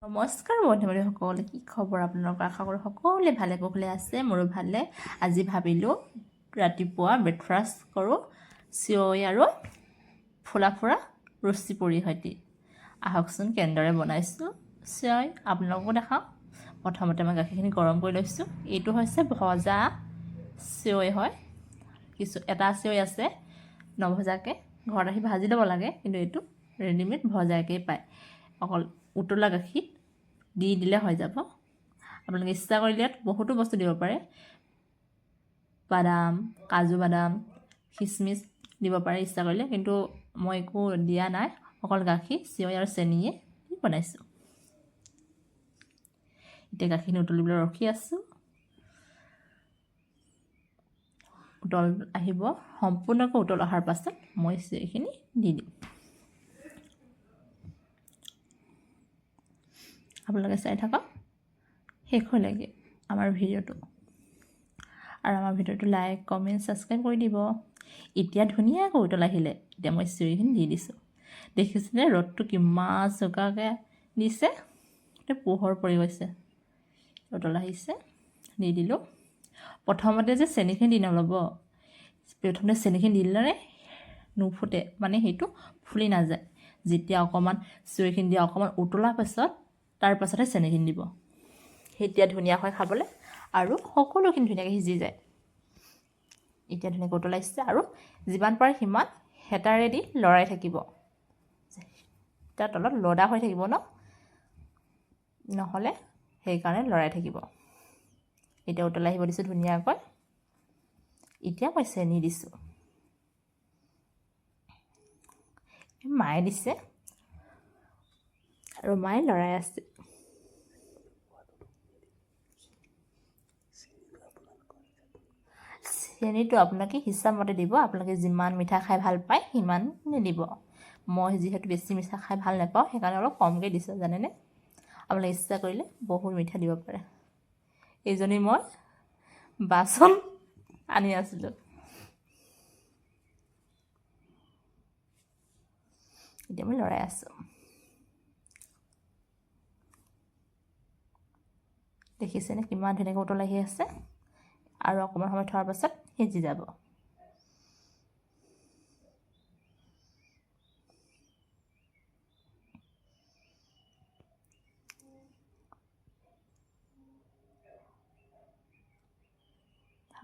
নমস্কাৰ বন্ধু-বান্ধৱীসকল, কি খবৰ আপোনালোকৰ? আশা কৰোঁ সকলোৱে ভালে কুশলে আছে। মোৰো ভালে। আজি ভাবিলোঁ ৰাতিপুৱা ব্ৰেকফাষ্ট কৰোঁ চিঞৈ আৰু ফুলা ফুৰা ৰুচি পুৰি সৈতে। আহকচোন কেনেদৰে বনাইছোঁ চিঞৈ আপোনালোককো দেখাওঁ। প্ৰথমতে মই গাখীৰখিনি গৰম কৰি লৈছোঁ। এইটো হৈছে ভজা চিঞৈ হয়। এটা চিঞৈ আছে নভজাকৈ, ঘৰত আহি ভাজি ল'ব লাগে, কিন্তু এইটো ৰেডিমেড ভজাকৈ পায়। অকল উতলা গাখীৰ দি দিলে হৈ যাব। আপোনালোকে ইচ্ছা কৰিলে ইয়াত বহুতো বস্তু দিব পাৰে, বাদাম, কাজু বাদাম, খিচমিচ দিব পাৰে ইচ্ছা কৰিলে, কিন্তু মই একো দিয়া নাই, অকল গাখীৰ চিঞৈ আৰু চেনিয়ে দি বনাইছোঁ। এতিয়া গাখীৰখিনি উতলিবলৈ ৰখি আছোঁ। উতল আহিব, সম্পূৰ্ণকৈ উতল অহাৰ পাছত মই চিঞৈখিনি দি দিম। আপোনালোকে চাই থাকক শেষলৈকে আমাৰ ভিডিঅ'টো, আৰু আমাৰ ভিডিঅ'টো লাইক কমেণ্ট ছাবস্ক্ৰাইব কৰি দিব। এতিয়া ধুনীয়াকৈ উতল আহিলে এতিয়া মই চিঞৈখিনি দি দিছোঁ। দেখিছেনে ৰ'দটো কিমান চোকাকৈ দিছে, পোহৰ পৰি গৈছে, উতল আহিছে, দি দিলোঁ। প্ৰথমতে যে চেনিখিনি দি নল'ব, প্ৰথমতে চেনিখিনি দি দিলে নুফুটে, মানে সেইটো ফুলি নাযায়। যেতিয়া অকণমান চিঞৈখিনি দিয়া অকণমান উতলাৰ পাছত তাৰ পাছতহে চেনিখিনি দিব, তেতিয়া ধুনীয়া হয় খাবলৈ আৰু সকলোখিনি ধুনীয়াকৈ সিজি যায়। এতিয়া ধুনীয়াকৈ উতলাইছে আৰু যিমান পাৰে সিমান হেতাৰেদি লৰাই থাকিব। তাৰ তলত লদা হৈ থাকিব নহ'লে সেইকাৰণে লৰাই থাকিব। এতিয়া উতলাই আহিব দিছোঁ ধুনীয়াকৈ। এতিয়া মই চেনি দিছোঁ, মায়ে দিছে আৰু মায়ে লৰাই আছে। চেনিটো আপোনালোকে হিচাপমতে দিব, আপোনালোকে যিমান মিঠা খাই ভাল পায় সিমান নিদিব। মই যিহেতু বেছি মিঠা খাই ভাল নাপাওঁ সেইকাৰণে অলপ কমকৈ দিছোঁ, জানেনে? আপোনালোকে ইচ্ছা কৰিলে বহুত মিঠা দিব পাৰে। এইজনী মই বাচন আনি আছিলোঁ। এতিয়া মই লৰাই আছোঁ। দেখিছেনে কিমান ধুনীয়াকৈ উতল আহি আছে, আৰু অকণমান সময় থোৱাৰ পাছত সিজি যাব।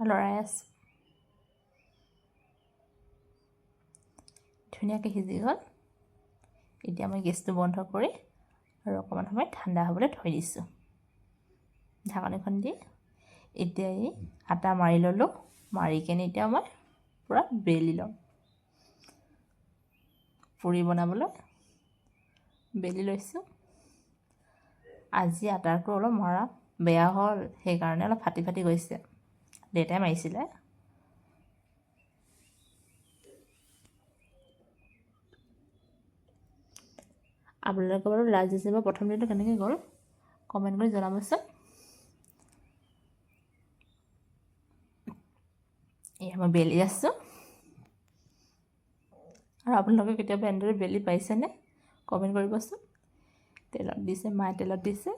লৰাই আছোঁ, ধুনীয়াকৈ সিজি গ'ল। এতিয়া মই গেছটো বন্ধ কৰি আৰু অকণমান সময় ঠাণ্ডা হ'বলৈ থৈ দিছোঁ ঢাকনিখন দি। এতিয়া এই আটা মাৰি ল'লোঁ, মাৰি কেনে এতিয়া মই পূৰা বেলি ল'ম। পুৰি বনাবলৈ বেলি লৈছোঁ। আজি আটাটো অলপ মৰা বেয়া হ'ল, সেইকাৰণে অলপ ফাটি ফাটি গৈছে, দেউতাই মাৰিছিলে। আপোনালোকে বাৰু লাজ হিচাপে প্ৰথম দিনটো কেনেকৈ গ'ল কমেণ্ট কৰি জনাবচোন। এয়া মই বেলি আছোঁ, আৰু আপোনালোকে কেতিয়াবা এনেদৰে বেলি পাইছেনে কমেণ্ট কৰিবচোন। তেলত দিছে, মায়ে তেলত দিছে।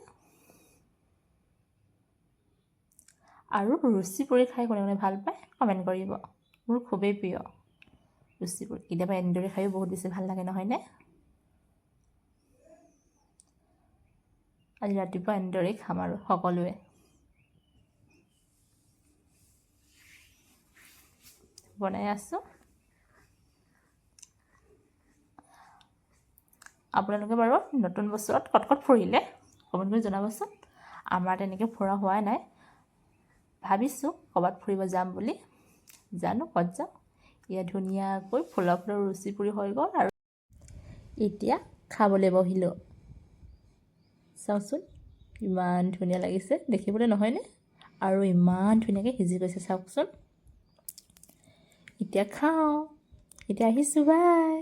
আৰু ৰুচি পুৰি খাই কোনে কোনে ভাল পায় কমেণ্ট কৰিব, মোৰ খুবেই প্ৰিয় ৰুচি পুৰি। কেতিয়াবা এনেদৰে খায়ো বহুত বেছি ভাল লাগে, নহয়নে? আজি ৰাতিপুৱা এনেদৰেই খাম আৰু সকলোৱে। বনাই আছোঁ। আপোনালোকে বাৰু নতুন বছৰত ক'ত ফুৰিলে কমেণ্ট কৰি জনাবচোন। আমাৰ তেনেকৈ ফুৰা হোৱাই নাই, ভাবিছোঁ ক'ৰবাত ফুৰিব যাম বুলি, জানো ক'ত যাওঁ। এয়া ধুনীয়াকৈ ফুলা ফুলা ৰুচি পুৰি হৈ গ'ল, আৰু এতিয়া খাবলৈ বহিলোঁ। চাওকচোন ইমান ধুনীয়া লাগিছে দেখিবলৈ, নহয়নে? আৰু ইমান ধুনীয়াকৈ সিজি গৈছে চাওকচোন। এতিয়া খাওঁ, এতিয়া আহিছোঁ, বাই।